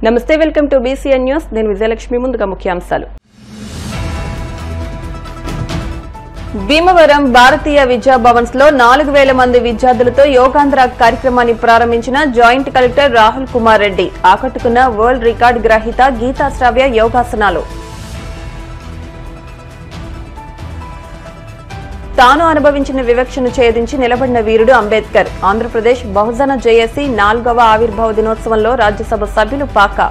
నమస్తే, welcome to BCN news. నేను విజయలక్ష్మి. ముందుగా ముఖ్యాంశాలు. భీమవరం భారతీయ విద్యా భవన్స్ లో 4000 మంది విద్యార్థులతో యోగాంధ్ర కార్యక్రమాన్ని ప్రారంభించిన జాయింట్ కలెక్టర్ రాహుల్ కుమార్ రెడ్డి ఆకట్టుకున్న వరల్డ్ రికార్డు గ్రహీత గీతా శ్రావ్య యోగాసనాలు. తాను అనుభవించిన వివక్షను ఛేదించి నిలబడిన వీరుడు అంబేద్కర్. ఆంధ్రప్రదేశ్ బహుజన జేఏసీ 4వ ఆవిర్భావ దినోత్సవంలో రాజ్యసభ సభ్యులు పాక.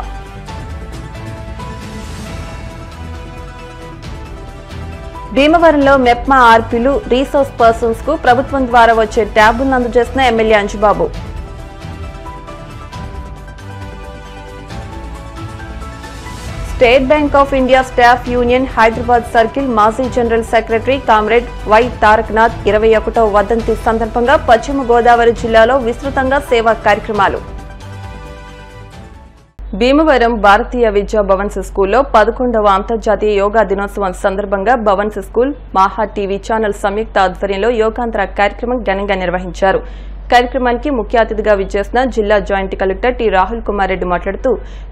భీమవరంలో మెప్మా ఆర్పీలు రీసోర్స్ పర్సన్స్ కు ప్రభుత్వం ద్వారా వచ్చే ట్యాబులను అందజేసిన MLA Anjubabu. State Bank of India staff union Hyderabad circle మాజీ general secretary comrade Y Tarakanath 21వ వర్ధంతి సందర్భంగా పశ్చిమ గోదావరి జిల్లాలో విస్తృతంగా సేవా కార్యక్రమాలు. భీమవరం భారతీయ విద్యా భవన్స్ స్కూల్లో 11వ అంతర్జాతీయ యోగా దినోత్సవం సందర్భంగా భవన్స్ స్కూల్ మాహా టీవీ ఛానల్ సంయుక్త ఆధ్వర్యంలో యోగాంధ్ర కార్యక్రమం ఘనంగా నిర్వహించారు. కార్యక్రమానికి ముఖ్య అతిథిగా విచ్చేసిన జిల్లా joint collector T Rahul Kumar Reddy మాట్లాడుతూ,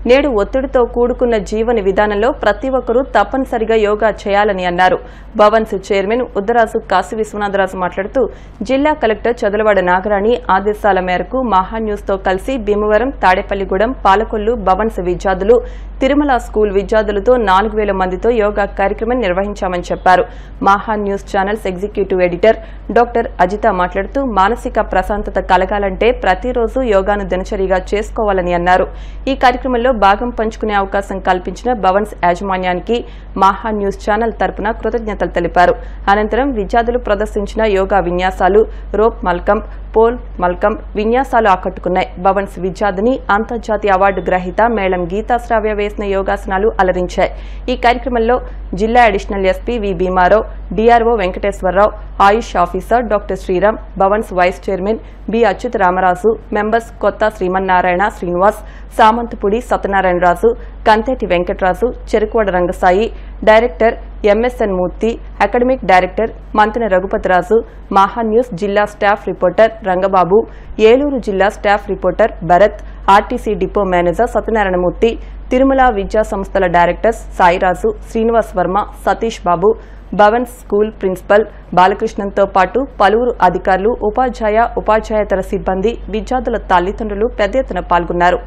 నేడు ఒత్తిడితో కూడుకున్న జీవన విధానంలో ప్రతి ఒక్కరూ తప్పనిసరిగా యోగా చేయాలని అన్నారు. భవన్స్ చైర్మన్ ఉద్దరాజు కాశీ విశ్వనాథరాజు మాట్లాడుతూ, జిల్లా కలెక్టర్ చదలవాడ నాగరాణి ఆదేశాల మేరకు మహా న్యూస్ తో కలిసి భీమవరం, తాడేపల్లిగూడెం, పాలకొల్లు భవన్స్ విద్యార్థులు, తిరుమల స్కూల్ విద్యార్థులతో 4000 మందితో యోగా కార్యక్రమం నిర్వహించామని చెప్పారు. మహా news channels executive editor doctor Ajitha మాట్లాడుతూ, మానసిక ప్రశాంతత కలగాలంటే ప్రతిరోజు యోగాను దినచర్యగా చేసుకోవాలని అన్నారు. ఈ కార్యక్రమంలో భాగం పంచుకునే అవకాశం కల్పించిన భవన్స్ యాజమాన్యానికి మహా న్యూస్ ఛానల్ తరపున కృతజ్ఞతలు తెలిపారు. అనంతరం విద్యార్థులు ప్రదర్శించిన యోగా విన్యాసాలు, రోప్ మల్కం, పోల్ మల్కం విన్యాసాలు ఆకట్టుకున్నాయి. భవన్స్ విద్యార్థిని అంతర్జాతీయ అవార్డు గ్రహీత మేళం గీతా శ్రావ్య వేసిన యోగాసనాలు అలరించాయి. ఈ కార్యక్రమంలో జిల్లా additional SP V Bhimarao, DRO Venkateswararao, AYUSH officer doctor Sriram, Bhavan's vice chairman B Achyuta Ramaraju, members Kotha Srimannarayana Srinivas, Samanthapudi Satyanarayanaraju, Kantheti Venkataraju, Cherukuvada Rangasai, director MSN Murthy, academic director Mantena Raghupathiraju, Maha News జిల్లా స్టాఫ్ రిపోర్టర్ రంగబాబు, ఏలూరు జిల్లా staff reporter Bharat, RTC depot manager Satyanarayanamurthy, Tirumala విద్యా సంస్థల directors Sairaju, Srinivas Varma, Satish Babu, Bhavan's school principal బాలకృష్ణన్తో పాటు పలువురు అధికారులు, ఉపాధ్యాయేతర సిబ్బంది, విద్యార్థుల తల్లిదండ్రులు పెద్ద ఎత్తున పాల్గొన్నారు.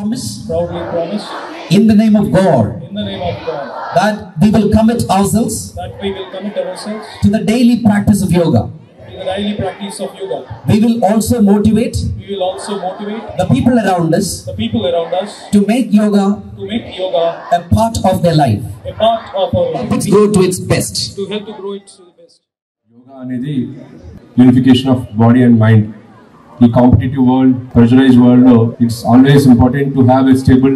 promise in the name of God that we will commit ourselves to the daily practice of yoga. We will also motivate the people around us to make yoga a part of their life. Let's go to its best. To help to grow it to the best. Yoga anedi unification of body and mind. The competitive world, pressurized world, it's always important to have a stable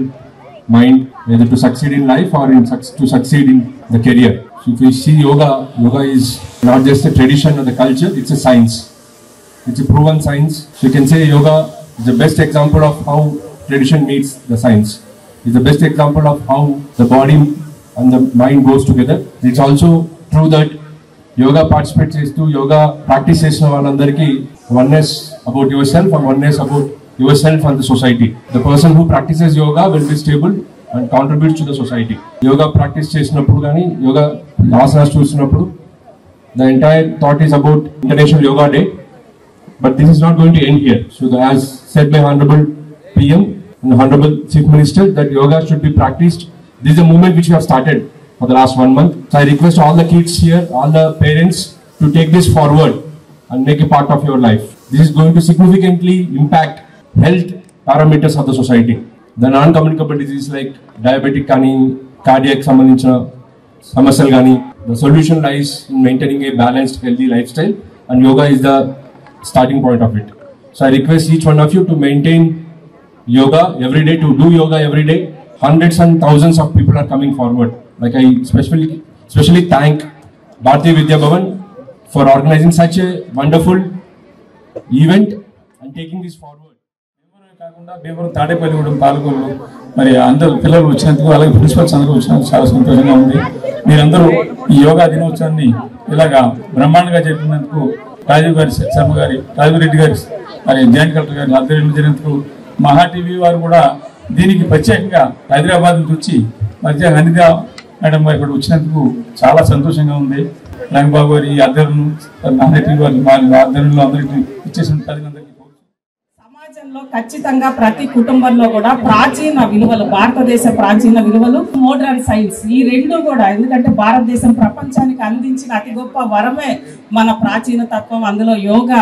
mind, either to succeed in life or to succeed in the career. So if we see yoga is not just a tradition or the culture, it's a science. It's a proven science. So you can say yoga is the best example of how tradition meets the science. It's the best example of how the body and the mind goes together. It's also true that yoga participates to yoga practices valandariki oneness about yourself and oneness about yourself and the society. The person who practices yoga will be stable and contributes to the society. Yoga practice chesinapudu gaani yoga asanas chusinapudu the entire thought is about International Yoga Day, but this is not going to end here. So as said by Honorable PM and Honorable Chief Minister, that yoga should be practiced. This is a movement which we have started for the last 1 month. So I request all the kids here, all the parents to take this forward and make a part of your life. This is going to significantly impact health parameters of the society. The non-communicable disease like diabetic kani, cardiac sambandhinchina samasyalu gani, the solution lies in maintaining a balanced, healthy lifestyle, and yoga is the starting point of it. So I request each one of you to maintain yoga every day, to do yoga every day. Hundreds and thousands of people are coming forward. Like I especially thank Bharatiya Vidya Bhavan for organizing such a wonderful event and taking this forward. Tadepalligudem పాల్గొను మరి అందరూ పిల్లలు వచ్చినందుకు అలాగే principles అందరూ వచ్చినందుకు చాలా సంతోషంగా ఉంది. మీరందరూ ఈ యోగా దినోత్సవాన్ని ఇలాగా బ్రహ్మాండంగా జరిపినందుకు రాజీవ్ రెడ్డి గారి మరి జాయింట్ కలెక్టర్ గారి ఆధ్వర్యంలో జరిగినందుకు మహా టీవీ వారు కూడా దీనికి ప్రత్యేకంగా హైదరాబాద్ నుంచి వచ్చి మధ్య అనిత మేడం గారు ఇక్కడ వచ్చినందుకు చాలా సంతోషంగా ఉంది. రంగబాబు గారి ఆధ్వర్యంలో మహా టీవీ వారి ఆధ్వర్యంలో అందరికీ ఇచ్చేసిన ప్రజలందరికీ సమాజంలో ఖచ్చితంగా ప్రతి కుటుంబంలో కూడా ప్రాచీన విలువలు, భారతదేశ ప్రాచీన విలువలు, మోడర్న్ సైన్స్, ఈ రెండు కూడా, ఎందుకంటే భారతదేశం ప్రపంచానికి అందించిన అతి గొప్ప వరమే మన ప్రాచీన తత్వం. అందులో యోగా,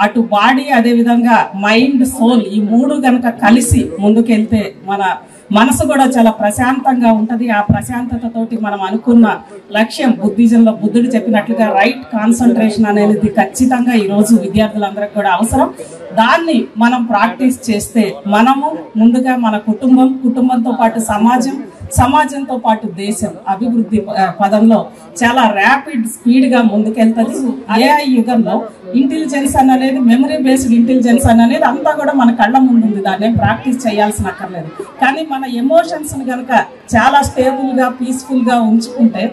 అటు బాడీ, అదే విధంగా మైండ్, సోల్, ఈ మూడు గనక కలిసి ముందుకెళ్తే మన మనసు కూడా చాలా ప్రశాంతంగా ఉంటది. ఆ ప్రశాంతతతోటి మనం అనుకున్న లక్ష్యం, బుద్ధిజంలో బుద్ధుడు చెప్పినట్లుగా రైట్ కాన్సన్ట్రేషన్ అనేది ఖచ్చితంగా ఈ రోజు విద్యార్థులందరికీ కూడా అవసరం. దాన్ని మనం ప్రాక్టీస్ చేస్తే మనము ముందుగా మన కుటుంబంతో పాటు సమాజంతో పాటు దేశం అభివృద్ధి పదంలో చాలా ర్యాపిడ్ స్పీడ్ గా ముందుకెళ్తుంది. ఏఐ యుగంలో ఇంటెలిజెన్స్ అనేది, మెమరీ బేస్డ్ ఇంటెలిజెన్స్ అనేది అంతా కూడా మన కళ్ళ ముందుంది. దాన్ని ప్రాక్టీస్ చేయాల్సిన అక్కర్లేదు. కానీ మన ఎమోషన్స్ కనుక చాలా స్టేబుల్ గా, పీస్ఫుల్ గా ఉంచుకుంటే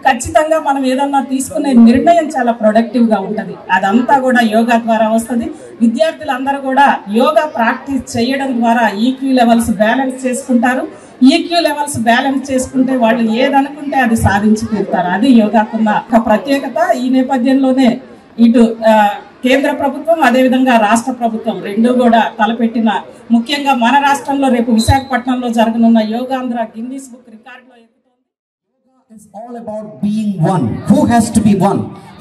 ఖచ్చితంగా మనం ఏదన్నా తీసుకునే నిర్ణయం చాలా ప్రొడక్టివ్ గా ఉంటది. అదంతా కూడా యోగా ద్వారా వస్తుంది. విద్యార్థులందరూ కూడా యోగా ప్రాక్టీస్ చేయడం ద్వారా ఈక్యూ లెవెల్స్ బ్యాలెన్స్ చేసుకుంటారు. ఈక్యూ లెవెల్స్ బ్యాలెన్స్ చేసుకుంటే వాళ్ళు ఏదనుకుంటే అది సాధించి తీరుతారు. అది యోగాకున్న ఒక ప్రత్యేకత. ఈ నేపథ్యంలోనే ఇటు కేంద్ర ప్రభుత్వం, అదేవిధంగా రాష్ట్ర ప్రభుత్వం రెండు కూడా తలపెట్టిన, ముఖ్యంగా మన రాష్ట్రంలో రేపు విశాఖపట్నంలో జరగనున్న యోగాంధ్ర గిన్నిస్ బుక్ రికార్డులో It's all about being one. Who has to be one?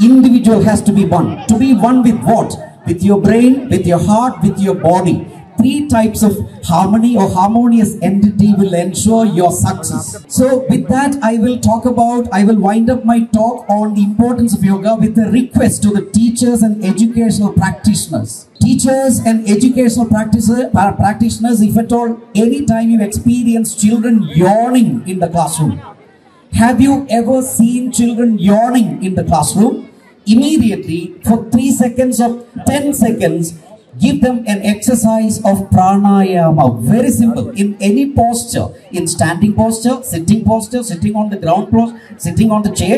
Individual has to be one. To be one with what? With your brain, with your heart, with your body. 3 types of harmony or harmonious entity will ensure your success. So with that, I will wind up my talk on the importance of yoga with a request to the teachers and educational practitioners. Teachers and educational practitioners, if at all, anytime you experience children yawning in the classroom, have you ever seen children yawning in the classroom? Immediately, for 3 seconds or 10 seconds, give them an exercise of pranayama. Very simple. In any posture, in standing posture, sitting on the ground floor, sitting on the chair,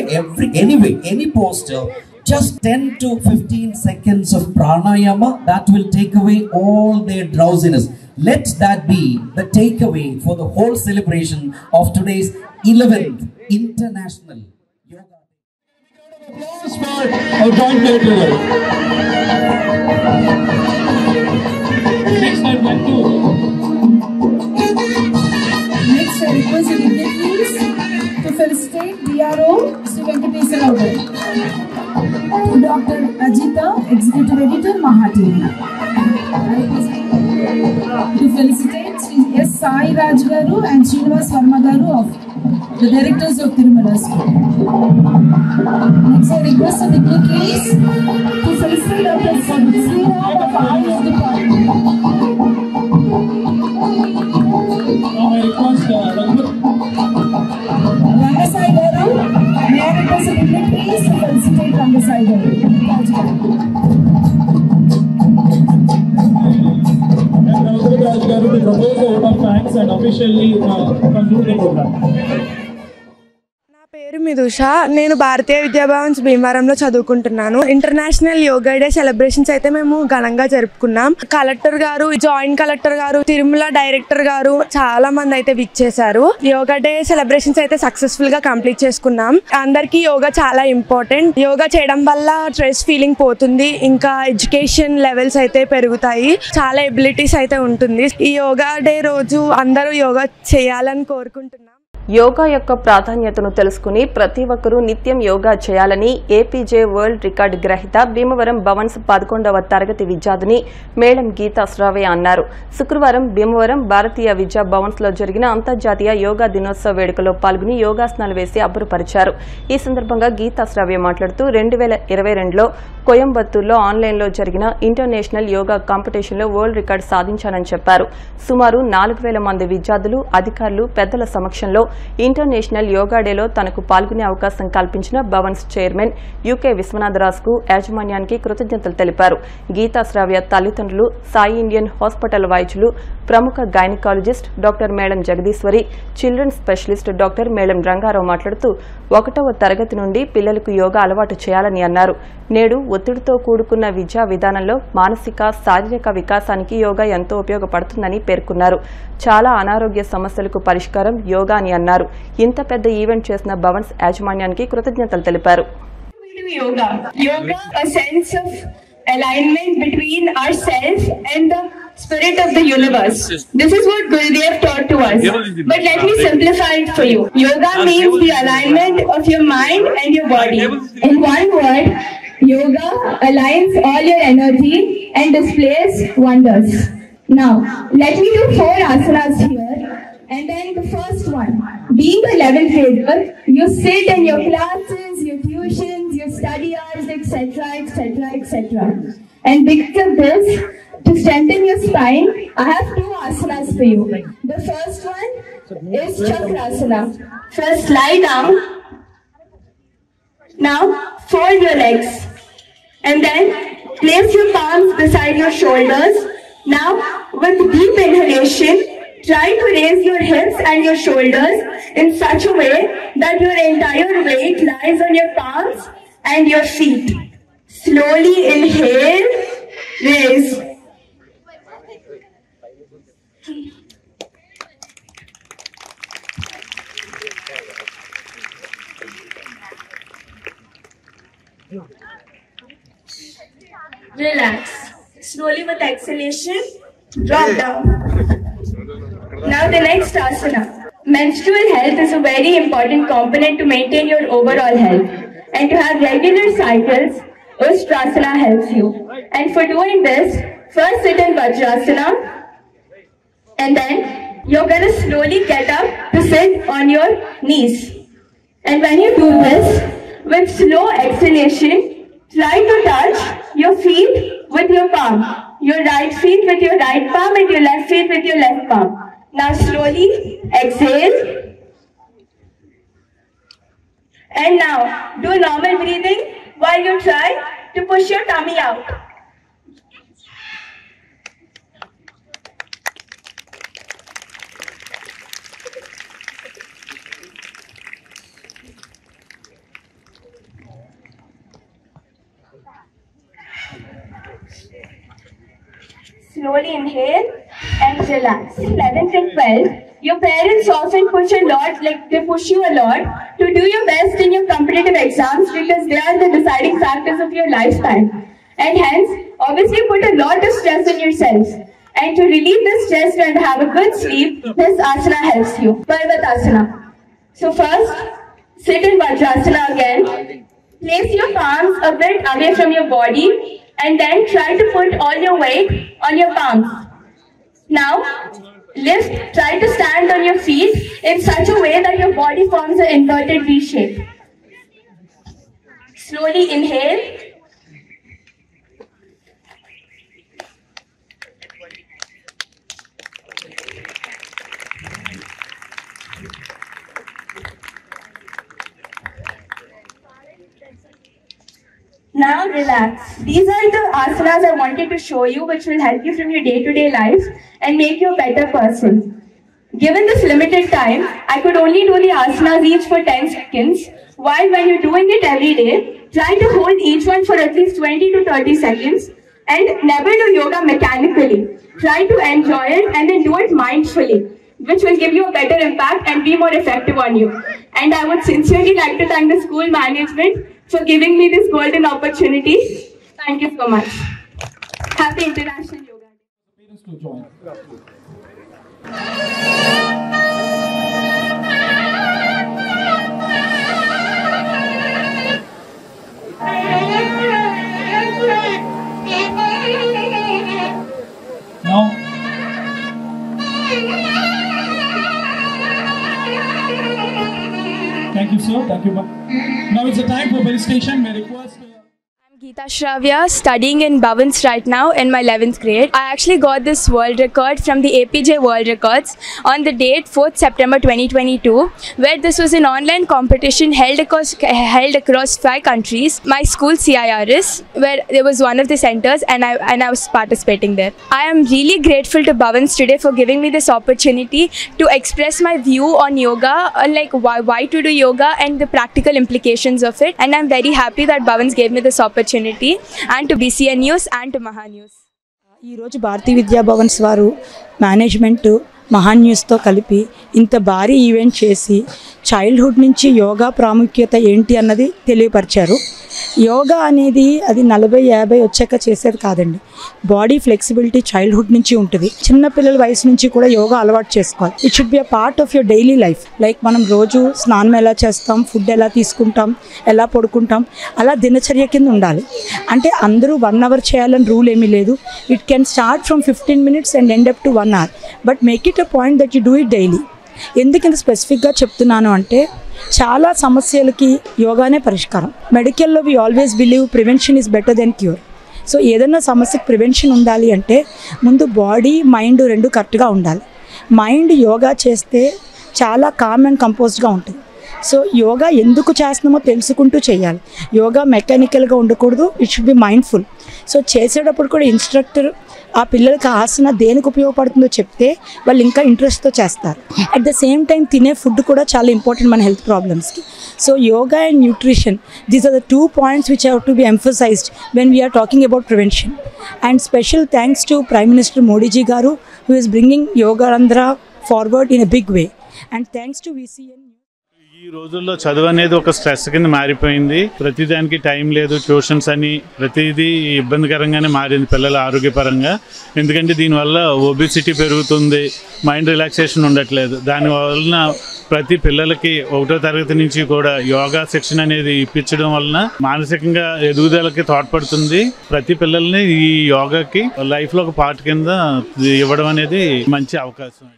any posture, just 10 to 15 seconds of pranayama, that will take away all their drowsiness. Let that be the takeaway for the whole celebration of today's 11th International Yoga Day. Applause for our joint leader. Next time, 1, 2. team. To felicitate Sri S. Sai Raj Garu and Srinivas Verma Garu of the directors of Tirumala School. Next, I request the dignitaries to felicitate Dr. Sriram of Ayush Department. Now I request Rangasai Garu, may I request the dignitaries to felicitate Rangasai Garu. Raj Garu to propose a vote of thanks and officially conclude the program. నా పేరు మిదుష. నేను భారతీయ విద్యాభవన్స్ భీమవరంలో చదువుకుంటున్నాను. International yoga day celebrations అయితే మేము ఘనంగా జరుపుకున్నాం. Collector గారు, జాయింట్ కలెక్టర్ గారు, తిరుమల డైరెక్టర్ గారు చాలా మంది అయితే విచ్చేశారు. యోగా డే సెలబ్రేషన్స్ అయితే సక్సెస్ఫుల్ గా కంప్లీట్ చేసుకున్నాం. అందరికీ యోగా చాలా ఇంపార్టెంట్. యోగా చేయడం వల్ల స్ట్రెస్ ఫీలింగ్ పోతుంది, ఇంకా ఎడ్యుకేషన్ లెవెల్స్ అయితే పెరుగుతాయి, చాలా ఎబిలిటీస్ అయితే ఉంటుంది. ఈ యోగా డే రోజు అందరూ యోగా చేయాలని కోరుకుంటున్నాం. యోగా యొక్క ప్రాధాన్యతను తెలుసుకుని ప్రతి ఒక్కరూ నిత్యం యోగా చేయాలని ఏపీజే వరల్డ్ రికార్డు గ్రహీత భీమవరం భవన్స్ 11వ తరగతి విద్యార్థిని మేడం గీతా శ్రావ్య అన్నారు. శుక్రవారం భీమవరం భారతీయ విద్యా భవన్స్ లో జరిగిన అంతర్జాతీయ యోగా దినోత్సవ వేడుకలో పాల్గొని యోగాసనాలు వేసి అబ్బురపరిచారు. ఈ సందర్భంగా గీతా శ్రావ్య మాట్లాడుతూ 2022లో కోయంబత్తూరులో ఆన్లైన్లో జరిగిన ఇంటర్నేషనల్ యోగా కాంపిటీషన్లో వరల్డ్ రికార్డు సాధించానని చెప్పారు. సుమారు 4000 మంది విద్యార్థులు, అధికారులు, పెద్దల సమక్షంలో ఇంటర్నేషనల్ యోగా డేలో తనకు పాల్గొనే అవకాశం కల్పించిన భవన్స్ చైర్మన్ యూకే విశ్వనాథరాజ్కు యాజమాన్యానికి కృతజ్ఞతలు తెలిపారు. గీతా శ్రావ్య తల్లిదండ్రులు, సాయి ఇండియన్ హాస్పిటల్ వైద్యులు, ప్రముఖ gynaecologist doctor madam Jagadeeswari, children specialist doctor madam Rangarao మాట్లాడుతూ 1వ తరగతి నుండి పిల్లలకు యోగా అలవాటు చేయాలని అన్నారు. నేడు ఒత్తిడితో కూడుకున్న విద్యా విధానంలో మానసిక, శారీరక వికాసానికి యోగా ఎంతో ఉపయోగపడుతుందని పేర్కొన్నారు. చాలా అనారోగ్య సమస్యలకు పరిష్కారం యోగా అని అన్నారు. ఇంత పెద్ద ఈవెంట్ చేసిన భవన్స్ యాజమాన్యానికి కృతజ్ఞతలు తెలిపారు. Yoga, a sense of alignment between ourselves and the spirit of the universe. This is what Gurudev taught to us. But let me simplify it for you. Yoga means the alignment of your mind and your body. In one word, yoga aligns all your energy and displays wonders. Now, let me do 4 asanas here. And then the first one, being a 11th grader, you sit in your classes, your tuitions, your study hours, etc., etc., etc. And because of this, to strengthen your spine, I have 2 asanas for you. The first one is Chakrasana. First, lie down. Now, fold your legs. And then, place your palms beside your shoulders. Now, with deep inhalation, try to raise your hips and your shoulders in such a way that your entire weight lies on your palms and your feet. Slowly inhale, raise. Relax. Slowly with exhalation, drop down. Now the next asana. Menstrual health is a very important component to maintain your overall health. And to have regular cycles, Ustrasana helps you. And for doing this, first sit in Vajrasana. And then you're going to slowly get up to sit on your knees. And when you do this, with slow exhalation, try to touch your feet with your palm. Your right feet with your right palm and your left feet with your left palm. Now slowly exhale. And now do normal breathing while you try to push your tummy out. Slowly inhale and relax. 11th and 12th, your parents often push you a lot to do your best in your competitive exams because they are the deciding factors of your lifetime. And hence, obviously put a lot of stress on yourself. And to relieve this stress and have a good sleep, this asana helps you. Parvatasana. So first, sit in Vajrasana again. Place your palms a bit away from your body and then try to put all your weight on your palms. Now, try to stand on your feet in such a way that your body forms an inverted V shape. Slowly inhale. Now relax. These are the asanas I wanted to show you, which will help you from your day-to-day life and make you a better person. Given this limited time, I could only do the asanas each for 10 seconds, while when you're doing it every day, try to hold each one for at least 20 to 30 seconds and never do yoga mechanically. Try to enjoy it and then do it mindfully, which will give you a better impact and be more effective on you. And I would sincerely like to thank the school management for giving me this golden opportunity. Thank you so much. Happy International Yoga Day. Parents to join. Now, thank you, sir. Thank you. Now it's a time for felicitation. May request. Geeta Shravya, studying in Bhavans right now in my 11th grade. I actually got this world record from the APJ World Records on the date 4th September 2022, where this was an online competition held across 5 countries. My school CIRS, where there was one of the centers, and I was participating there. I am really grateful to Bhavans today for giving me this opportunity to express my view on yoga, like why to do yoga and the practical implications of it. And I'm very happy that Bhavans gave me this opportunity. And to BCN News and to Maha News. ఈ రోజు భారతీయ విద్యా భవన్స్ వారు management మహా న్యూస్తో కలిపి ఇంత భారీ event చేసి childhood నుంచి యోగా ప్రాముఖ్యత ఏంటి అన్నది తెలియపరిచారు. యోగా అనేది అది 40-50 వచ్చాక చేసేది కాదండి. బాడీ ఫ్లెక్సిబిలిటీ చైల్డ్హుడ్ నుంచి ఉంటుంది. చిన్నపిల్లల వయసు నుంచి కూడా యోగా అలవాటు చేసుకోవాలి. It should be a part of your daily life. Like మనం రోజు స్నానం ఎలా చేస్తాం, ఫుడ్ ఎలా తీసుకుంటాం, ఎలా పడుకుంటాం, అలా దినచర్య కింద ఉండాలి. అంటే అందరూ 1 hour చేయాలని రూల్ ఏమీ లేదు. It can start from 15 minutes and end up to 1 hour. But make it a point that you do it daily. ఎందుకు ఇంత స్పెసిఫిక్గా చెప్తున్నాను అంటే చాలా సమస్యలకి యోగానే పరిష్కారం. మెడికల్లో we always believe prevention is better than cure. So ఏదైనా సమస్యకు ప్రివెన్షన్ ఉండాలి అంటే ముందు బాడీ మైండ్ రెండు కరెక్ట్గా ఉండాలి. మైండ్ యోగా చేస్తే చాలా కామ్ అండ్ కంపోజ్డ్గా ఉంటుంది. సో యోగా ఎందుకు చేస్తున్నామో తెలుసుకుంటూ చేయాలి. యోగా మెకానికల్గా ఉండకూడదు. It should be mindful. So చేసేటప్పుడు కూడా ఇన్స్ట్రక్టర్ ఆ పిల్లలకి ఆసన దేనికి ఉపయోగపడుతుందో చెప్తే వాళ్ళు ఇంకా ఇంట్రెస్ట్తో చేస్తారు. అట్ ద సేమ్ టైం తినే ఫుడ్ కూడా చాలా ఇంపార్టెంట్ మన హెల్త్ ప్రాబ్లమ్స్కి. So yoga and nutrition, these are the 2 points which have to be emphasized when we are talking about prevention. And special thanks to Prime Minister Modi ji garu, who is bringing Yoga Andhra forward in a big way. And thanks to VCN. ఈ రోజుల్లో చదువు అనేది ఒక stress కింద మారిపోయింది. ప్రతిదానికి time లేదు, tuitions అని ప్రతిదీ ఇబ్బందికరంగానే మారింది పిల్లల ఆరోగ్యపరంగా. ఎందుకంటే దీనివల్ల ఒబిసిటీ పెరుగుతుంది, మైండ్ రిలాక్సేషన్ ఉండట్లేదు. దానివలన ప్రతి పిల్లలకి 1వ తరగతి నుంచి కూడా యోగా శిక్షణ అనేది ఇప్పించడం వలన మానసికంగా ఎదుగుదలకి తోడ్పడుతుంది. ప్రతి పిల్లల్ని ఈ యోగాకి లైఫ్లో ఒక పార్ట్ కింద ఇవ్వడం అనేది మంచి అవకాశం.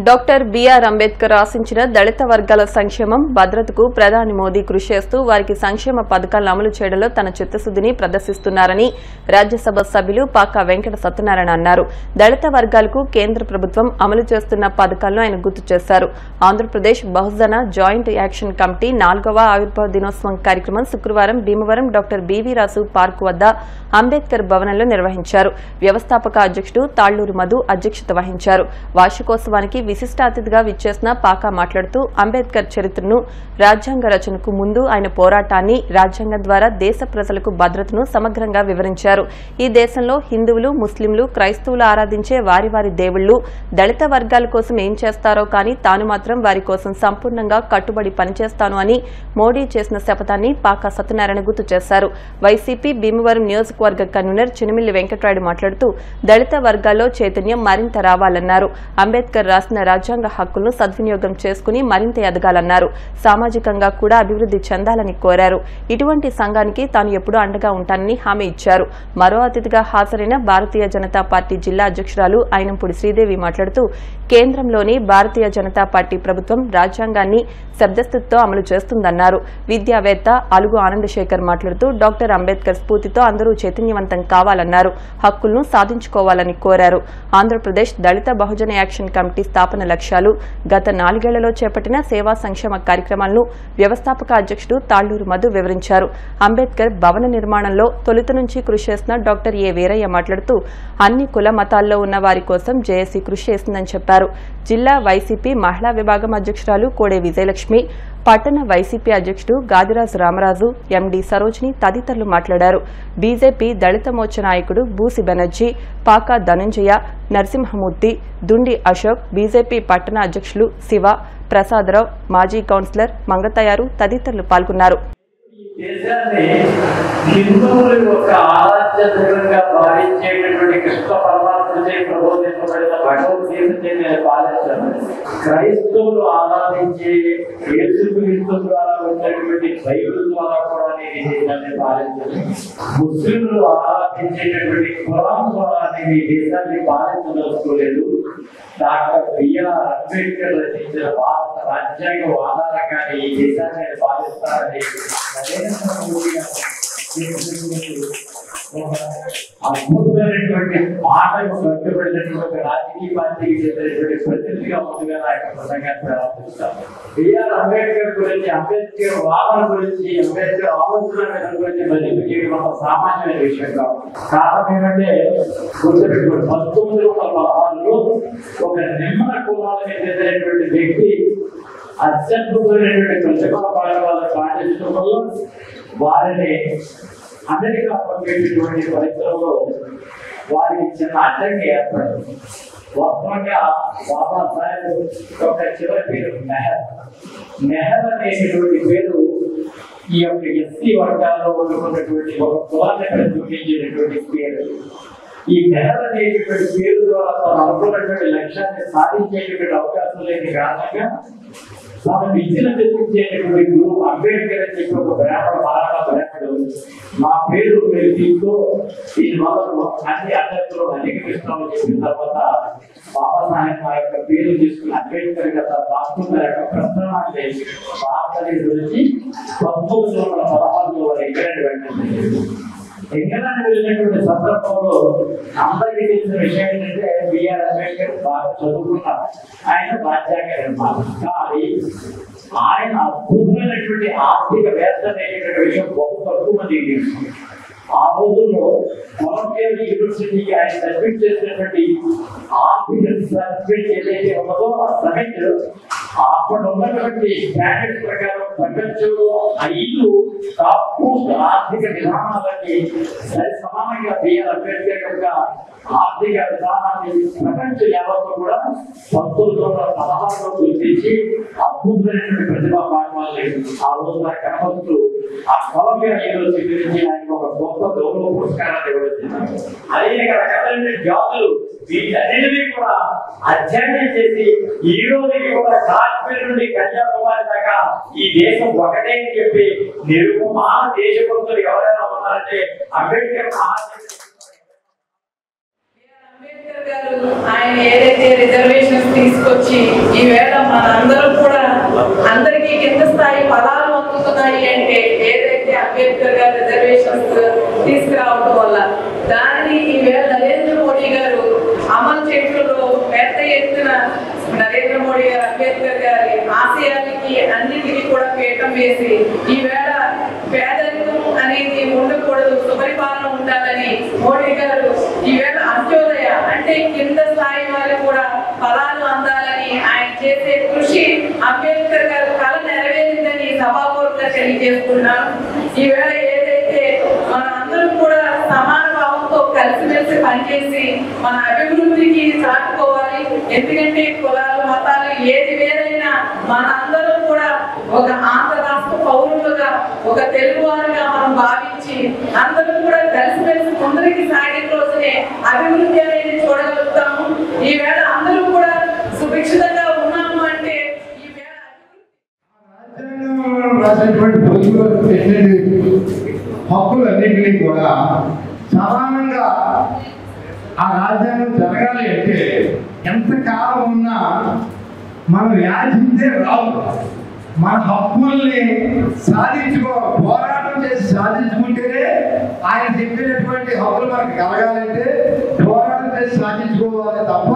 డాక్టర్ బిఆర్ అంబేద్కర్ ఆశించిన దళిత వర్గాల సంక్షేమం, భద్రతకు ప్రధాని మోదీ కృషి చేస్తూ వారికి సంక్షేమ పథకాలను అమలు చేయడంలో తన చిత్తశుద్ధిని ప్రదర్శిస్తున్నారని రాజ్యసభ సభ్యులు పాకా వెంకట సత్యనారాయణ అన్నారు. దళిత వర్గాలకు కేంద్ర ప్రభుత్వం అమలు చేస్తున్న పథకాలను ఆయన గుర్తు చేశారు. ఆంధ్రప్రదేశ్ బహుజన జాయింట్ యాక్షన్ కమిటీ 4వ ఆవిర్భావ దినోత్సవం కార్యక్రమం శుక్రవారం భీమవరం డాక్టర్ బివి రాసు పార్క్ వద్ద అంబేద్కర్ భవనంలో నిర్వహించారు. వ్యవస్థాపక అధ్యక్షుడు తాళ్లూరు మధు అధ్యక్షత వహించారు. వార్షికోత్సవానికి విశిష్ట అతిథిగా విచ్చేసిన పాకా మాట్లాడుతూ అంబేద్కర్ చరిత్రను, రాజ్యాంగ రచనకు ముందు ఆయన పోరాటాన్ని, రాజ్యాంగం ద్వారా దేశ ప్రజలకు భద్రతను సమగ్రంగా వివరించారు. ఈ దేశంలో హిందువులు, ముస్లింలు, క్రైస్తవులు ఆరాధించే వారి వారి దేవుళ్లు దళిత వర్గాల కోసం ఏం చేస్తారో కానీ తాను మాత్రం వారి కోసం సంపూర్ణంగా కట్టుబడి పనిచేస్తాను అని మోడీ చేసిన శపథాన్ని పాకా సత్యనారాయణ గుర్తు చేశారు. వైసీపీ భీమవరం నియోజకవర్గ కన్వీనర్ చినిమిల్లి వెంకటరాయుడు మాట్లాడుతూ దళిత వర్గాల్లో చైతన్యం మరింత రావాలన్నారు. అంబేద్కర్ రాసిన రాసిన రాజ్యాంగ హక్కులను సద్వినియోగం చేసుకుని మరింత ఎదగాలన్నారు. సామాజికంగా కూడా అభివృద్ధి చెందాలని కోరారు. ఇటువంటి సంఘానికి తాను ఎప్పుడూ అండగా ఉంటానని హామీ ఇచ్చారు. మరో అతిథిగా హాజరైన భారతీయ జనతా పార్టీ జిల్లా అధ్యక్షురాలు అయినంపూడి శ్రీదేవి మాట్లాడుతూ కేంద్రంలోని భారతీయ జనతా పార్టీ ప్రభుత్వం రాజ్యాంగాన్ని శబ్దస్థితితో అమలు చేస్తుందన్నారు. విద్యావేత్త అలుగు ఆనందశేఖర్ మాట్లాడుతూ డాక్టర్ అంబేద్కర్ స్ఫూర్తితో అందరూ చైతన్యవంతం కావాలన్నారు. హక్కులను సాధించుకోవాలని కోరారు. ఆంధ్రప్రదేశ్ దళిత బహుజన యాక్షన్ కమిటీ స్థాపన లక్ష్యాలు, గత 4 ఏళ్లలో చేపట్టిన సేవా సంక్షేమ కార్యక్రమాలను వ్యవస్థాపక అధ్యక్షుడు తాళ్లూరు మధు వివరించారు. అంబేద్కర్ భవన నిర్మాణంలో తొలుత నుంచి కృషి చేసిన డాక్టర్ ఏ వీరయ్య మాట్లాడుతూ అన్ని కుల మతాల్లో ఉన్న వారి కోసం జేఏసీ కృషి చేస్తుందని చెప్పారు. జిల్లా వైసీపీ మహిళా విభాగం అధ్యక్షురాలు కోడే విజయలక్ష్మి, పట్టణ వైసీపీ అధ్యక్షుడు గాదిరాజు రామరాజు, ఎండీ సరోజిని తదితరులు మాట్లాడారు. బీజేపీ దళిత మోర్చ నాయకుడు బూసి బెనర్జీ, పాకా ధనంజయ, నరసింహమూర్తి, దుండి అశోక్, బీజేపీ పట్టణ అధ్యక్షులు శివ, ప్రసాదరావు, మాజీ కౌన్సిలర్ మంగతయారు తదితరులు పాల్గొన్నారు. దేశాన్ని హిందువుల యొక్క ఆరాధ్య దైవంగా భావించేటటువంటి కృష్ణ పరమాత్మచే ప్రబోధించబడిన భగవద్గీతచే నేను పాలించాను. క్రైస్తవులు ఆరాధించే యేసుక్రీస్తు ద్వారా ఉన్నటువంటి బైబిల్ ద్వారా కూడా నేను ఈ దేశాన్ని పాలించాను. ముస్లింలు ఆరాధించేటటువంటి ఖురాన్ ద్వారా నేను ఈ దేశాన్ని పాలించదలుచుకోలేదు. డాక్టర్ బిఆర్ అంబేద్కర్ రచించిన భారత రాజ్యాంగం ఆధారంగానే ఈ దేశాన్ని పాలిస్తానని నరేంద్ర మోడీ అద్భుతమైనటువంటి మాటకు కట్టుబడినటువంటి రాజకీయ పార్టీకి చెందినటువంటి ప్రతినిధిగా ముందుగా నాకు ప్రసంగాన్ని ప్రారంభిస్తాను. బిఆర్ అంబేద్కర్ గురించి, అంబేద్కర్ వాదన గురించి, అంబేద్కర్ ఆలోచన గురించి మదింపు చేయడం ఒక సామాన్యమైన విషయం కాదు. కారణం ఏమంటే గుర్తుపెట్టుకోండి, 1916లో ఒక నిమ్న కులాలకు చెందినటువంటి వ్యక్తి అత్యద్భుతమైనటువంటి ప్రతిభా పాఠవాలను పాటించడం వల్ల వారిని అమెరికా పంపేటటువంటి పరిస్థితుల్లో వారికి చిన్న అడ్డంకి ఏర్పడింది. వాస్తవంగా బాబాసాహెబ్ యొక్క చివరి పేరు మెహర్. మెహర్ అనేటువంటి పేరు ఈ యొక్క ఎస్సీ వర్గాల్లో ఉన్నటువంటి ఒక కులాన్ని ప్రతిబింబించేటటువంటి పేరు. ఈ మెహర్ అనేటువంటి పేరు ద్వారా తను అనుకున్నటువంటి లక్ష్యాన్ని సాధించేటటువంటి అవకాశం లేని కారణంగా తను విద్యను తెప్పించేటటువంటి గురువు అంబేద్కర్ అని చెప్పి ఒక బ్రాహ్మణ మరాఠా బ్రాహ్మణుడు, మా పేరు మీరు తీసుకో, దీని వల్ల అన్ని అధ్యక్షులు అధిగమిస్తామని చెప్పిన తర్వాత బాబాసాహెబ్ ఆ యొక్క పేరు తీసుకుని అంబేద్కర్ గత రాష్ట్రం యొక్క ప్రస్థానాన్ని భారతదేశం నుంచి 1916లో వారు ఇంగ్లాండ్ వెళ్ళింది. ఇంగ్లాండ్ వెళ్ళినటువంటి సందర్భంలో అందరికీ తెలిసిన విషయం ఏంటంటే బిఆర్ అంబేద్కర్ బాగా చదువుకున్నారు. ఆయన రాజ్యాంగ నిర్మాణం, కానీ ఆయన అద్భుతమైనటువంటి ఆర్థిక వేత్త అనేటువంటి విషయం గొప్ప తక్కువ మంది. ఆ రోజుల్లో కొలంబియా యూనివర్సిటీకి ఆయన సబ్మిట్ చేసినటువంటి ఆర్థిక సర్టిఫికేట్ ఏదైతే ఉన్నదో ఆ సమిట్ అప్పుడు ఉన్నటువంటి స్టాండర్డ్స్ ప్రకారం ప్రపంచంలో 5 టాప్ మోస్ట్ ఆర్థిక విధానాలకి సమానంగా బిఆర్ అంబేద్కర్ యొక్క ఆర్థిక విధానాన్ని ప్రపంచ యావత్తు కూడా 1916లో గుర్తించి అద్భుతమైనటువంటి ప్రతిభా పాఠవాలని ఆ రోజు నాకు కనబడుతూ ఆ కొలంబియా యూనివర్సిటీ నుంచి ఆయనకు ఒక గొప్ప గౌరవ పురస్కారాన్ని ఇవ్వబడుతున్నారు. అనేక రకాలైన జాతులు వీటన్నిటినీ కూడా అధ్యయనం చేసి ఈ రోజుకి కూడా కాశ్మీర్ నుండి కన్యాకుమారి దాకా ఈ దేశం ఒకటే అని చెప్పి నిరుపమాన దేశభక్తులు ఎవరైనా ఉన్నారంటే అంబేద్కర్. అంబేద్కర్ గారు ఆయన ఏదైతే రిజర్వేషన్స్ తీసుకొచ్చి ఈవేళ మన అందరూ కూడా అందరికీ కింద స్థాయి పదాలు అందుతున్నాయి అంటే ఏదైతే అంబేద్కర్ గారు రిజర్వేషన్స్ తీసుకురావడం వల్ల దానిని ఈవేళ నరేంద్ర మోడీ గారు అమలు చేయడంలో పెద్ద ఎత్తున నరేంద్ర మోడీ గారు అంబేద్కర్ గారి ఆశయానికి అన్నింటినీ కూడా పీఠం వేసి ఈవేళ పేదరికం అనేది ఉండకూడదు, సుపరిపాలన ఉండాలని మోడీ గారు ఈవేళ అంత్యోదయ అంటే కింద స్థాయి వారికి కూడా ఫలాలు అందాలని ఆయన చేసే కృషి అంబేద్కర్ గారు కళ నెరవేరిందని సభాపూర్వకంగా తెలియజేస్తున్నాను. ఈవేళ ఏదైతే మన అందరూ కూడా సమాన భావంతో కలిసిమెలిసి పనిచేసి మన అభివృద్ధికి సాటుకోవాలి. ఎందుకంటే కులాలు మతాలు ఏది వేరైనా మన అందరూ కూడా ఒక ఆంధ్ర రాష్ట్ర పౌరులుగా ఒక తెలుగువారుగా మనం భావించి అందరూ కూడా కలిసిమెలిసి ముందరికి సాగిన రోజునే అభివృద్ధి అనేది చూడగలుగుతాము. ఈవేళ అందరూ కూడా సుభిక్షిత తెలుగులో హక్కులన్నింటినీ కూడా సమానంగా ఆ రాజ్యాంగం జరగాలి అంటే ఎంతకాలం ఉన్నా మనం యాచించే రావు. మన హక్కుల్ని పోరాటం చేసి సాధించుకుంటేనే ఆయన చెప్పినటువంటి హక్కులు మనకు కలగాలంటే పోరాటం చేసి సాధించుకోవాలి తప్ప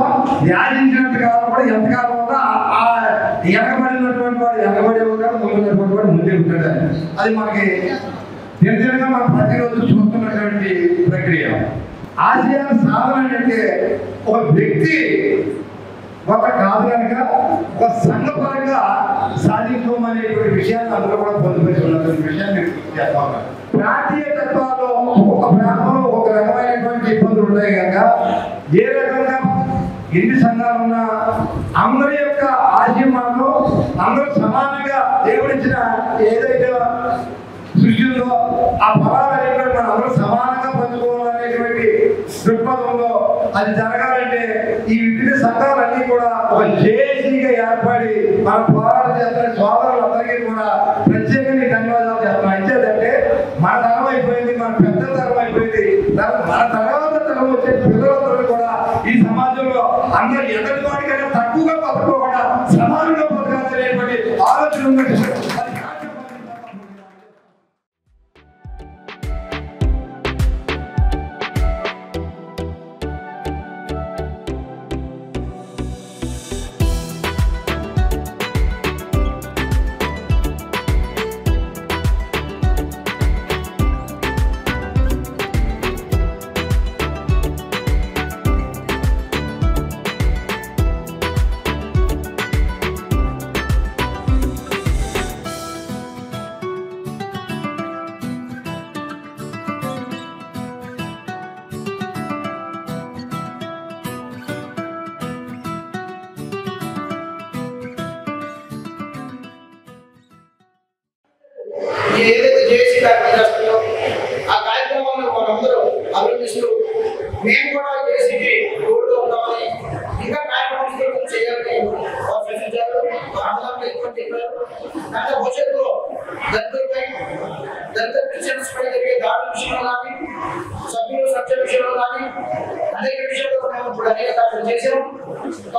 యాచించినంత కాలం కూడా ఎంతకాలం ఉన్నా ఆ ఎనగబడినటువంటి వాడు ఎనగబడే ఉంటాడు, ముందున్నటువంటి వాడు ముందే ఉంటాడు. అది మనకి నిజంగా మనం ప్రతిరోజు చూస్తున్నటువంటి ప్రక్రియ. ఆశయాల సాధన అంటే ఒక వ్యక్తి ఒక కాదు కనుక ఒక సంఘపరంగా సాధించుకోమనేటువంటి విషయాన్ని అందరూ కూడా పొందుపరిచి ఉన్నటువంటి విషయాన్ని చేస్తాం. ప్రాంతీయ తత్వాల్లో ఒక ప్రాంతంలో ఒక రకమైనటువంటి ఇబ్బందులు ఉన్నాయి కనుక ఏ రకంగా ఎన్ని సంఘాలు ఉన్నా అందరి యొక్క ఆశీర్వాదంలో అందరూ సమానంగా దేవుడిచ్చిన ఏదైతే సృష్టిలో ఆ ఫలాలనేటువంటి మనం అందరూ సమానంగా పంచుకోవాలనేటువంటి దృక్పథంలో అది జరగాలంటే ఈ వివిధ సంఘాలన్నీ కూడా ఒక జేఏసీగా ఏర్పడి మన పోరాటం చేస్తున్న సోదరులందరికీ కూడా ప్రత్యేకంగా ధన్యవాదాలు చేస్తున్నాం. ఇచ్చేదంటే మన తరం అయిపోయింది, మన పెద్దల తరం అయిపోయింది, మన తర్వాత తరం వచ్చే పిల్లలందరూ కూడా ఈ సమాజంలో అందరూ ఎదుటి వాడికైనా తక్కువగా బతకకుండా సమానంగా బతకాలనేటువంటి ఆలోచన ఉన్నట్టు. ఏదైతే జేసీ కార్యక్రమం చేస్తుందో ఆ కార్యక్రమాలను మనందరూ అభినందిస్తూ మేము కూడా జేసీకి తోడుగా ఉంటామని ఇంకా కార్యక్రమం చేయాలని వారు సూచించారు. అంటే భవిష్యత్తులో దళితులపై దళిత క్రిస్టియన్స్ పై జరిగే దాడుల విషయంలో కానీ సభ్యులు సంక్షేమ విషయంలో కానీ అనేక విషయాల్లో మేము ఇప్పుడు అనేక కార్యక్రమాలు చేసాం.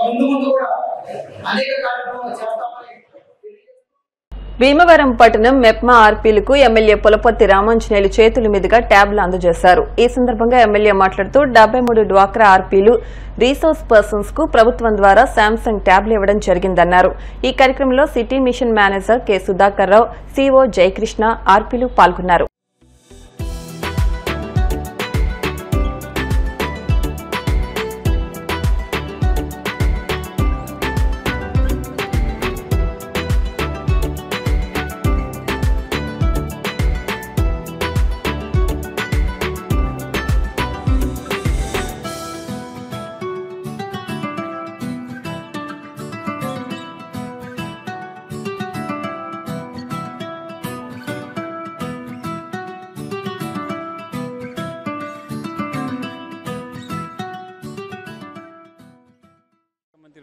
ముందు కూడా అనేక కార్యక్రమాలు చేస్తామని. భీమవరం పట్టణం మెప్మా ఆర్పీలకు ఎమ్మెల్యే పులపర్తి రామాంజనేయులు చేతుల మీదుగా ట్యాబ్లు అందజేశారు. ఈ సందర్భంగా ఎమ్మెల్యే మాట్లాడుతూ 73 డ్వాక్రా ఆర్పీలు రీసోర్స్ పర్సన్స్ కు ప్రభుత్వం ద్వారా శాంసంగ్ ట్యాబ్లు ఇవ్వడం జరిగిందన్నారు. ఈ కార్యక్రమంలో city mission manager K Sudhakar Rao, CO Jayakrishna, ఆర్పీలు పాల్గొన్నారు.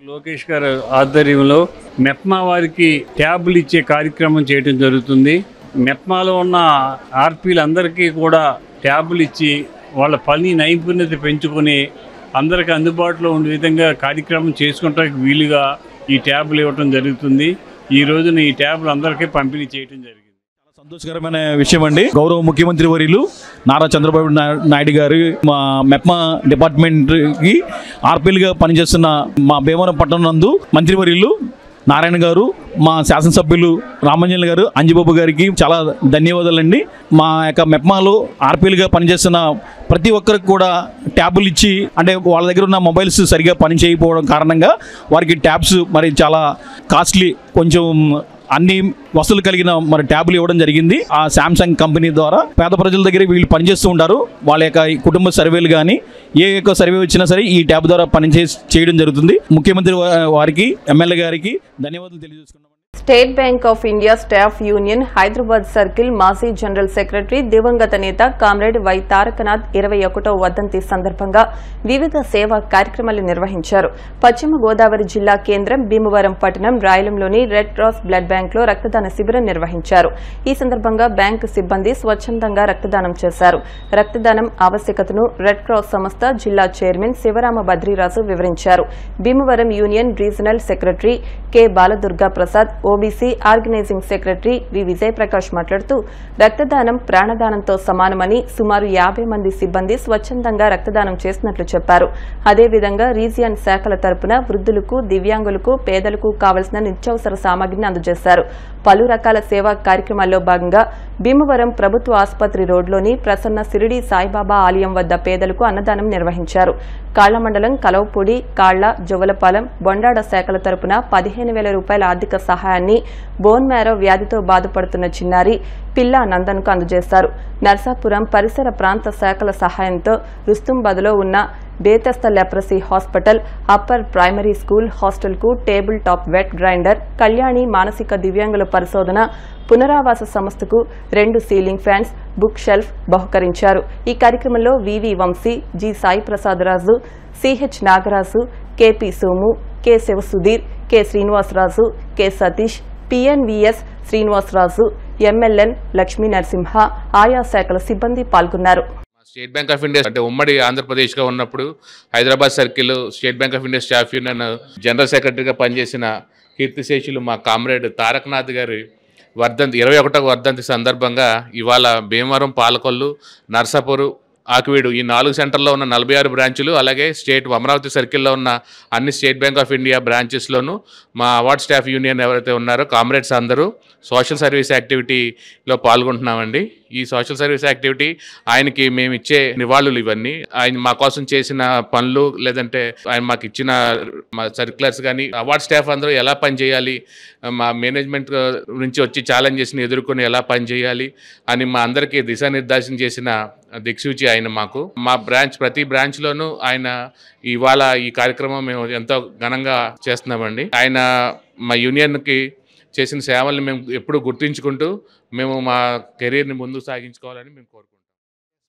లోకేష్ గారి ఆధ్వర్యంలో మెప్మా వారికి ట్యాబ్లు ఇచ్చే కార్యక్రమం చేయడం జరుగుతుంది. మెప్మాలో ఉన్న ఆర్పీలందరికీ కూడా ట్యాబ్లు ఇచ్చి వాళ్ళ పని నైపుణ్యత పెంచుకొని అందరికీ అందుబాటులో ఉండే విధంగా కార్యక్రమం చేసుకుంటానికి వీలుగా ఈ ట్యాబ్లు ఇవ్వడం జరుగుతుంది. ఈ రోజున ఈ ట్యాబ్లు అందరికీ పంపిణీ చేయడం జరిగింది. సంతోషకరమైన విషయం అండి. గౌరవ ముఖ్యమంత్రి వర్యులు నారా చంద్రబాబు నాయుడు గారు మా మెప్మా డిపార్ట్మెంట్కి ఆర్పీలుగా పనిచేస్తున్న మా భీమవరం పట్టణం నందు మంత్రివర్యులు నారాయణ గారు, మా శాసనసభ్యులు రామాంజనేయులు గారు, అంజిబాబు గారికి చాలా ధన్యవాదాలండి. మా యొక్క మెప్మాలో ఆర్పీలుగా పనిచేస్తున్న ప్రతి ఒక్కరికి కూడా ట్యాబులు ఇచ్చి, అంటే వాళ్ళ దగ్గర ఉన్న మొబైల్స్ సరిగా పని చేయకపోవడం కారణంగా వారికి ట్యాబ్స్ మరి చాలా కాస్ట్లీ, కొంచెం అన్ని వసతులు కలిగిన మరి ట్యాబ్లు ఇవ్వడం జరిగింది. ఆ శాంసంగ్ కంపెనీ ద్వారా పేద ప్రజల దగ్గర వీళ్ళు పనిచేస్తూ ఉంటారు. వాళ్ళ యొక్క కుటుంబ సర్వేలు కానీ ఏ యొక్క సర్వే వచ్చినా సరే ఈ ట్యాబ్ ద్వారా చేయడం జరుగుతుంది. ముఖ్యమంత్రి వారికి, ఎమ్మెల్యే గారికి ధన్యవాదాలు తెలియజేసుకున్నాం. State Bank of India staff union Hyderabad circle మాజీ జనరల్ సెక్రటరీ దివంగత నేత కామ్రేడ్ వై తారకనాథ్ 21వ వర్ధంతి సందర్భంగా వివిధ సేవా కార్యక్రమాలు నిర్వహించారు. పశ్చిమ గోదావరి జిల్లా కేంద్రం భీమవరం పట్టణం రాయలంలోని రెడ్ క్రాస్ బ్లడ్ బ్యాంక్ లో రక్తదాన శిబిరం నిర్వహించారు. ఈ సందర్భంగా బ్యాంకు సిబ్బంది స్వచ్ఛందంగా రక్తదానం చేశారు. రక్తదానం ఆవశ్యకతను రెడ్ క్రాస్ సంస్థ జిల్లా చైర్మన్ శివరామ బద్రీరాజు వివరించారు. Bhimavaram union regional secretary K Baladurga Prasad, OBC organising secretary V Vijayaprakash మాట్లాడుతూ రక్తదానం ప్రాణదానంతో సమానమని సుమారు 50 మంది సిబ్బంది స్వచ్ఛందంగా రక్తదానం చేసినట్లు చెప్పారు. అదేవిధంగా రీజియన్ శాఖల తరపున వృద్ధులకు, దివ్యాంగులకు, పేదలకు కావలసిన నిత్యావసర సామగ్రిని అందజేశారు. పలు రకాల సేవా కార్యక్రమాల్లో భాగంగా భీమవరం ప్రభుత్వ ఆసుపత్రి రోడ్లోని ప్రసన్న సిరిడి సాయిబాబా ఆలయం వద్ద పేదలకు అన్నదానం నిర్వహించారు. కాళ్ల మండలం కలవపూడి, కాళ్ల, జువలపాలెం, బొండాడ శాఖల తరపున 15,000 రూపాయల ఆర్థిక సహాయాన్ని బోన్ మ్యారో వ్యాధితో బాధపడుతున్న చిన్నారి పిల్లా నందన్కు అందజేశారు. నర్సాపురం పరిసర ప్రాంత శాఖల సహాయంతో రుస్తుంబాద్లో ఉన్న Bethesda leprosy hospital, upper primary school హాస్టల్కు table top wet grinder, Kalyani మానసిక దివ్యాంగుల పరిశోధన పునరావాస సంస్థకు 2 సీలింగ్ ఫ్యాన్స్, బుక్ షెల్ఫ్ బహుకరించారు. ఈ కార్యక్రమంలో VV Vamsi, G Sai Prasad Raju, CH Nagaraju, KP Somu, K Sivasudheer, K Srinivasaraju, K Satish, PNVS Srinivasaraju, MLN Lakshmi Narasimha, ఆయా శాఖల సిబ్బంది పాల్గొన్నారు. స్టేట్ బ్యాంక్ ఆఫ్ ఇండియా అంటే ఉమ్మడి ఆంధ్రప్రదేశ్గా ఉన్నప్పుడు Hyderabad circle state Bank of India staff union general సెక్రటరీగా పనిచేసిన కీర్తిశేషులు మా కామ్రేడ్ తారకనాథ్ గారి వర్ధంతి 21వ వర్ధంతి సందర్భంగా ఇవాళ భీమవరం, పాలకొల్లు, నర్సాపూర్, ఆకివీడు ఈ 4 సెంటర్లో ఉన్న 46 బ్రాంచులు, అలాగే స్టేట్ అమరావతి సర్కిల్లో ఉన్న అన్ని స్టేట్ బ్యాంక్ ఆఫ్ ఇండియా బ్రాంచెస్లోనూ మా అవార్డ్ స్టాఫ్ యూనియన్ ఎవరైతే ఉన్నారో కామ్రేడ్స్ అందరూ సోషల్ సర్వీస్ యాక్టివిటీలో పాల్గొంటున్నామండి. ఈ సోషల్ సర్వీస్ యాక్టివిటీ ఆయనకి మేము ఇచ్చే నివాళులు ఇవన్నీ. ఆయన మా కోసం చేసిన పనులు, లేదంటే ఆయన మాకు ఇచ్చిన మా సర్క్యులర్స్ కానీ, అవార్డ్ స్టాఫ్ అందరూ ఎలా పనిచేయాలి, మా మేనేజ్మెంట్ నుంచి వచ్చి ఛాలెంజెస్ని ఎదుర్కొని ఎలా పనిచేయాలి అని మా అందరికీ దిశానిర్దేశం చేసిన దిక్సూచి ఆయన మాకు. మా ప్రతి బ్రాంచ్లోనూ ఆయన ఇవాళ ఈ కార్యక్రమం మేము ఎంతో ఘనంగా చేస్తున్నామండి. ఆయన మా యూనియన్కి చేసిన సేవల్ని మేము ఎప్పుడూ గుర్తించుకుంటూ మేము మా కెరీర్ని ముందుకు సాగించుకోవాలని మేము కోరుకుంటాం.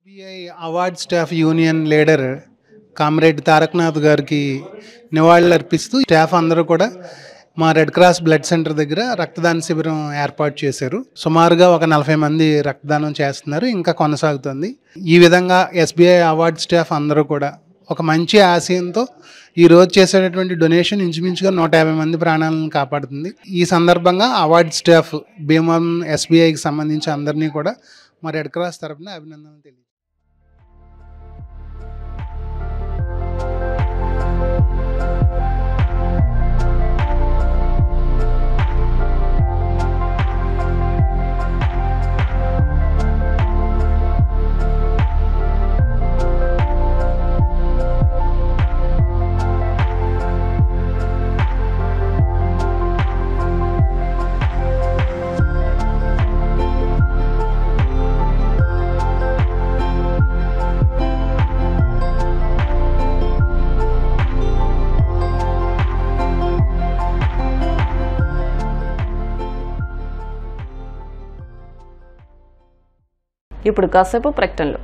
SBI award staff union leader comrade Taraknath గారికి నివాళులు అర్పిస్తూ స్టాఫ్ అందరూ కూడా మా రెడ్ క్రాస్ బ్లడ్ సెంటర్ దగ్గర రక్తదాన శిబిరం ఏర్పాటు చేశారు. సుమారుగా ఒక 40 మంది రక్తదానం చేస్తున్నారు, ఇంకా కొనసాగుతుంది. ఈ విధంగా ఎస్బీఐ అవార్డ్ స్టాఫ్ అందరూ కూడా ఒక మంచి ఆశయంతో ఈ రోజు చేసేటటువంటి డొనేషన్ ఇంచుమించుగా 150 మంది ప్రాణాలను కాపాడుతుంది. ఈ సందర్భంగా అవార్డ్ స్టాఫ్ భీమవరం ఎస్బీఐకి సంబంధించి అందరినీ కూడా మా రెడ్ క్రాస్ తరఫున అభినందనలు తెలియజేస్తాను. ఇప్పుడు కాసేపు ప్రకటనలు.